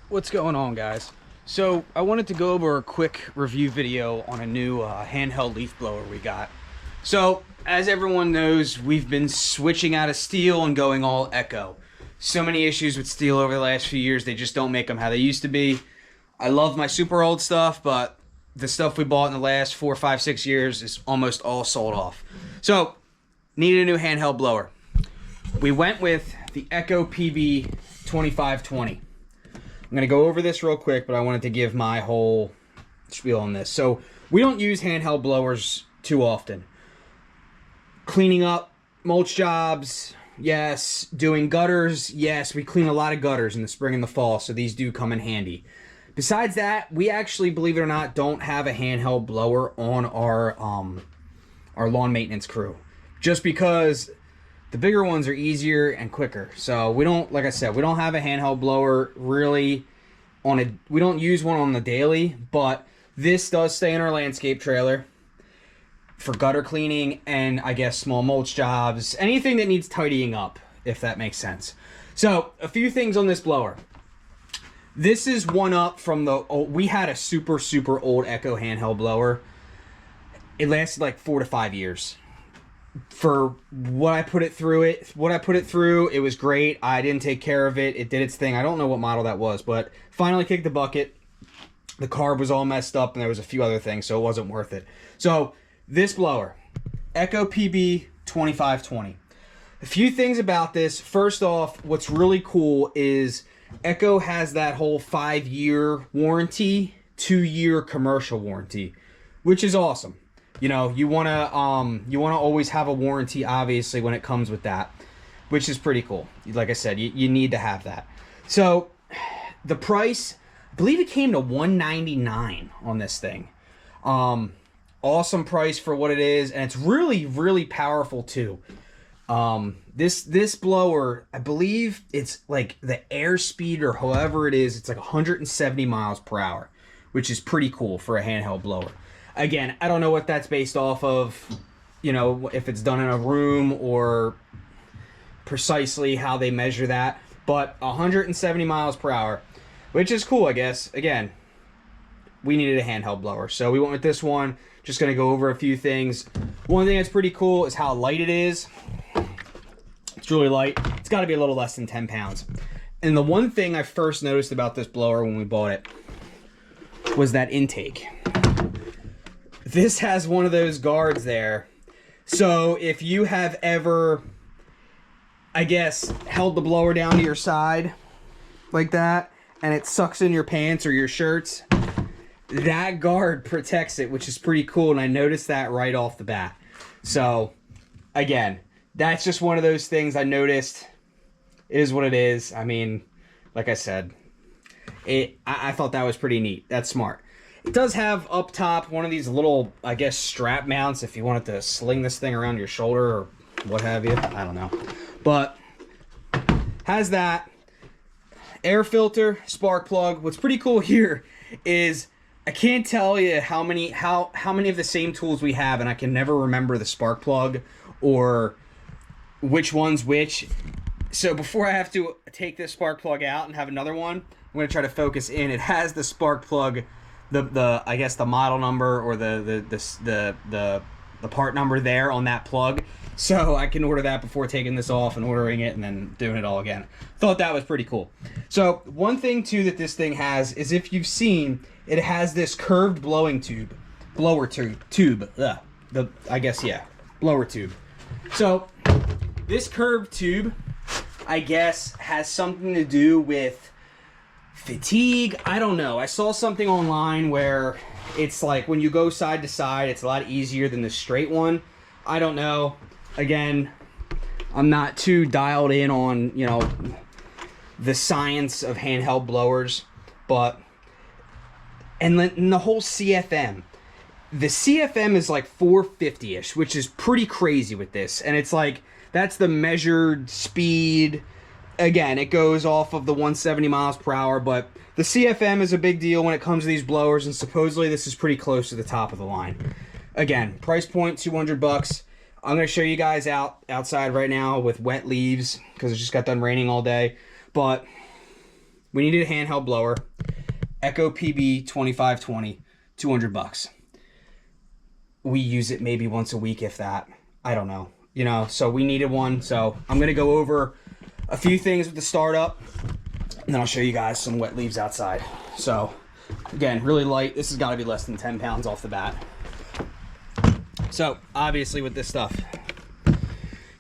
What's going on, guys? So I wanted to go over a quick review video on a new handheld leaf blower we got. So as everyone knows, we've been switching out of steel and going all echo. So many issues with steel over the last few years. They just don't make them how they used to be. I love my super old stuff, but the stuff we bought in the last 4, 5, 6 years is almost all sold off. So needed a new handheld blower. We went with the Echo PB-2520. I'm going to go over this real quick, but I wanted to give my whole spiel on this. So we don't use handheld blowers too often. Cleaning up mulch jobs, yes. Doing gutters, yes. We clean a lot of gutters in the spring and the fall, so these do come in handy. Besides that, we actually, believe it or not, don't have a handheld blower on our lawn maintenance crew. Just because the bigger ones are easier and quicker. So we don't, like I said, we don't have a handheld blower really we don't use one on the daily, but this does stay in our landscape trailer for gutter cleaning and I guess small mulch jobs, anything that needs tidying up, if that makes sense. So a few things on this blower. This is one up from we had a super old Echo handheld blower. It lasted like 4 to 5 years. For what I put it through, it was great. I didn't take care of it. It did its thing. I don't know what model that was, but finally kicked the bucket. The carb was all messed up, and there was a few other things, so it wasn't worth it. So this blower, Echo PB-2520. A few things about this. First off, what's really cool is Echo has that whole 5-year warranty, 2-year commercial warranty, which is awesome. You know, you wanna always have a warranty, obviously, when it comes with that, which is pretty cool. Like I said, you need to have that. So the price, I believe it came to $199 on this thing. Awesome price for what it is, and it's really powerful too. This blower, I believe it's like the airspeed or however it is, it's like 170 miles per hour, which is pretty cool for a handheld blower. Again, I don't know what that's based off of, you know, if it's done in a room or precisely how they measure that, but 170 miles per hour, which is cool, I guess. Again, we needed a handheld blower, so we went with this one. Just going to go over a few things. One thing that's pretty cool is how light it is. It's really light. It's got to be a little less than 10 pounds. And the one thing I first noticed about this blower when we bought it was that intake. This has one of those guards there. So if you have ever, I guess, held the blower down to your side like that, and it sucks in your pants or your shirts, that guard protects it, which is pretty cool, and I noticed that right off the bat. So, again, that's just one of those things I noticed. It is what it is. I mean, like I said, I thought that was pretty neat. That's smart. It does have up top one of these little, I guess, strap mounts if you wanted to sling this thing around your shoulder or what have you. I don't know. But has that air filter, spark plug. What's pretty cool here is I can't tell you how many of the same tools we have, and I can never remember the spark plug or which one's which. So before I have to take this spark plug out and have another one, I'm going to try to focus in. It has the spark plug, the I guess the model number or the part number there on that plug, so I can order that before taking this off and ordering it and then doing it all again. Thought that was pretty cool. So one thing too that this thing has is, if you've seen, it has this curved blower tube. Blower tube. So this curved tube, I guess, has something to do with fatigue. I don't know. I saw something online where it's like when you go side to side, it's a lot easier than the straight one. I don't know. Again, I'm not too dialed in on, you know, the science of handheld blowers, but and the whole CFM. The CFM is like 450-ish, which is pretty crazy with this. And it's like, that's the measured speed. Again, it goes off of the 170 miles per hour, but the CFM is a big deal when it comes to these blowers, and supposedly this is pretty close to the top of the line. Again, price point $200. I'm going to show you guys outside right now with wet leaves because it just got done raining all day. But We needed a handheld blower. Echo PB-2520, 200 bucks. We use it maybe once a week, if that. I don't know. You know, so we needed one. So I'm going to go over a few things with the startup, and then I'll show you guys some wet leaves outside. So again, really light. This has got to be less than 10 pounds off the bat. So obviously with this stuff,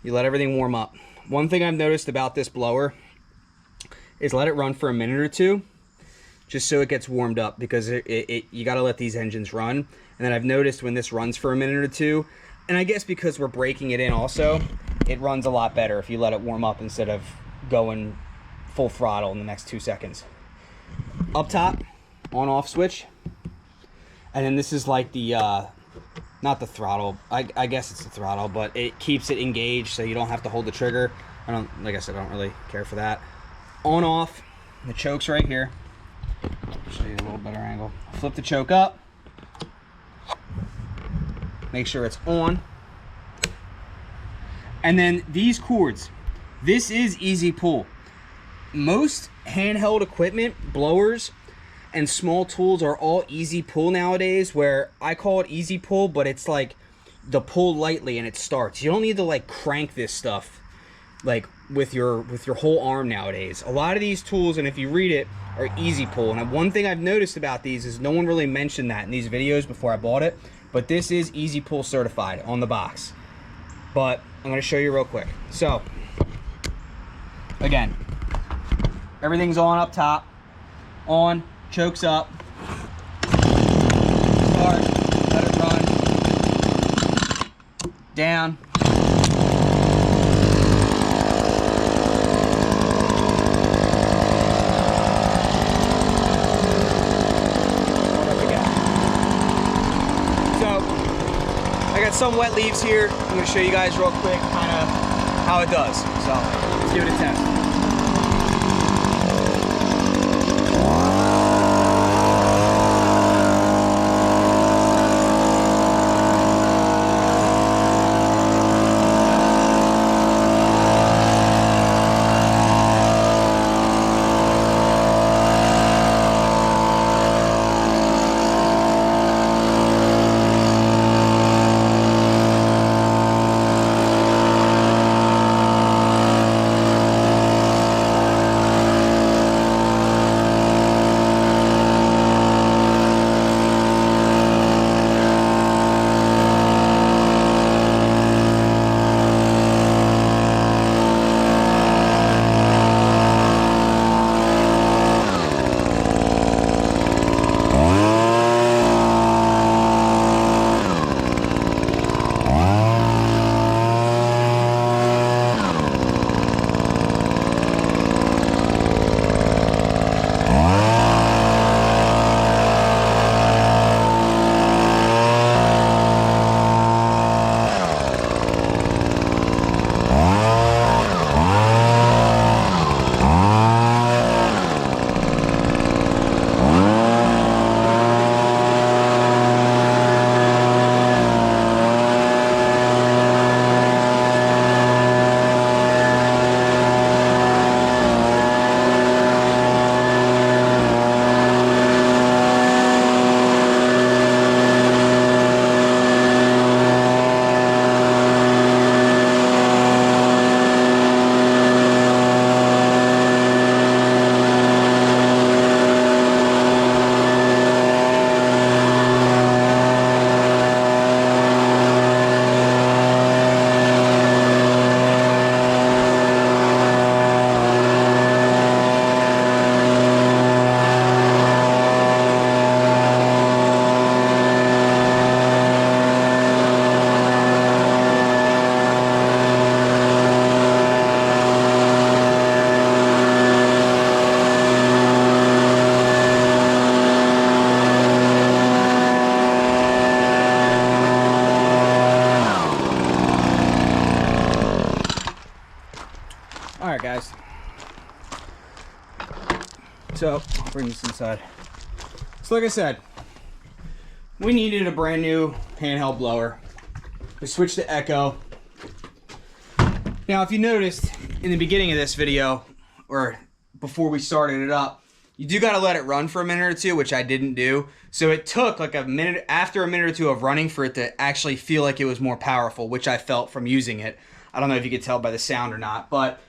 you let everything warm up. One thing I've noticed about this blower is let it run for a minute or two, just so it gets warmed up, because you got to let these engines run. And then I've noticed when this runs for a minute or two, and I guess because we're breaking it in also, it runs a lot better if you let it warm up instead of going full throttle in the next 2 seconds. Up top, on off switch. And then this is like the, not the throttle, I guess it's the throttle, but it keeps it engaged so you don't have to hold the trigger. Like I said, I don't really care for that. On off, the choke's right here. I'll show you a little better angle. Flip the choke up. Make sure it's on. And then these cords. This is easy pull. Most handheld equipment, blowers, and small tools are all easy pull nowadays, where I call it easy pull, but it's like the pull lightly and it starts. You don't need to like crank this stuff like with your whole arm nowadays. A lot of these tools, and if you read it, are easy pull. And one thing I've noticed about these is no one really mentioned that in these videos before I bought it, but this is easy pull certified on the box. But I'm going to show you real quick. So again, everything's on up top, on, chokes up, start, let it run, down. I got some wet leaves here. I'm going to show you guys real quick kind of how it does. So let's give it a test. Alright guys, so I'll bring this inside. So like I said, we needed a brand new handheld blower. We switched to Echo. Now if you noticed in the beginning of this video, or before we started it up, you do got to let it run for a minute or two, which I didn't do. So it took like a minute, after a minute or two of running, for it to actually feel like it was more powerful, which I felt from using it. I don't know if you could tell by the sound or not, but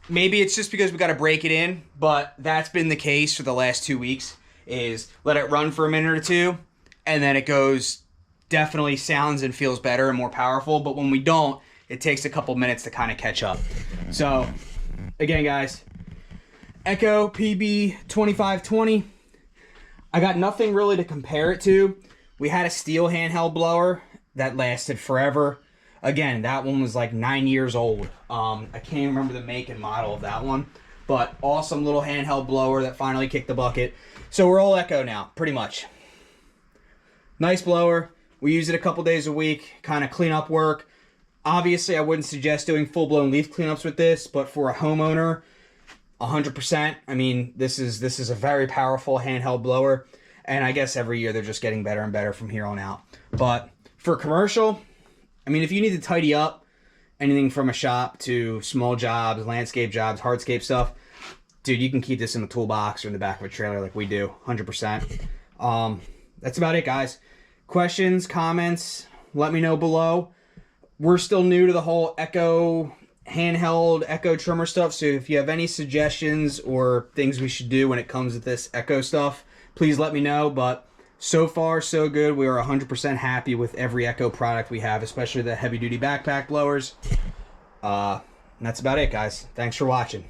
maybe it's just because we got to break it in, but that's been the case for the last 2 weeks, is let it run for a minute or two, and then it goes, definitely sounds and feels better and more powerful. But when we don't, it takes a couple minutes to kind of catch up. So again, guys, Echo PB-2520. I got nothing really to compare it to. We had a steel handheld blower that lasted forever. Again, that one was like 9 years old. I can't even remember the make and model of that one, but awesome little handheld blower that finally kicked the bucket. So we're all Echo now, pretty much. Nice blower. We use it a couple days a week, kind of cleanup work. Obviously, I wouldn't suggest doing full-blown leaf cleanups with this, but for a homeowner, 100%. I mean, this is a very powerful handheld blower, and I guess every year they're just getting better and better from here on out. But for commercial, I mean, if you need to tidy up anything from a shop to small jobs, landscape jobs, hardscape stuff, dude, you can keep this in the toolbox or in the back of a trailer like we do, 100%. That's about it, guys. Questions, comments, let me know below. We're still new to the whole Echo handheld, Echo trimmer stuff, so if you have any suggestions or things we should do when it comes to this Echo stuff, please let me know. But so far, so good. We are 100% happy with every Echo product we have, especially the heavy-duty backpack blowers. And that's about it, guys. Thanks for watching.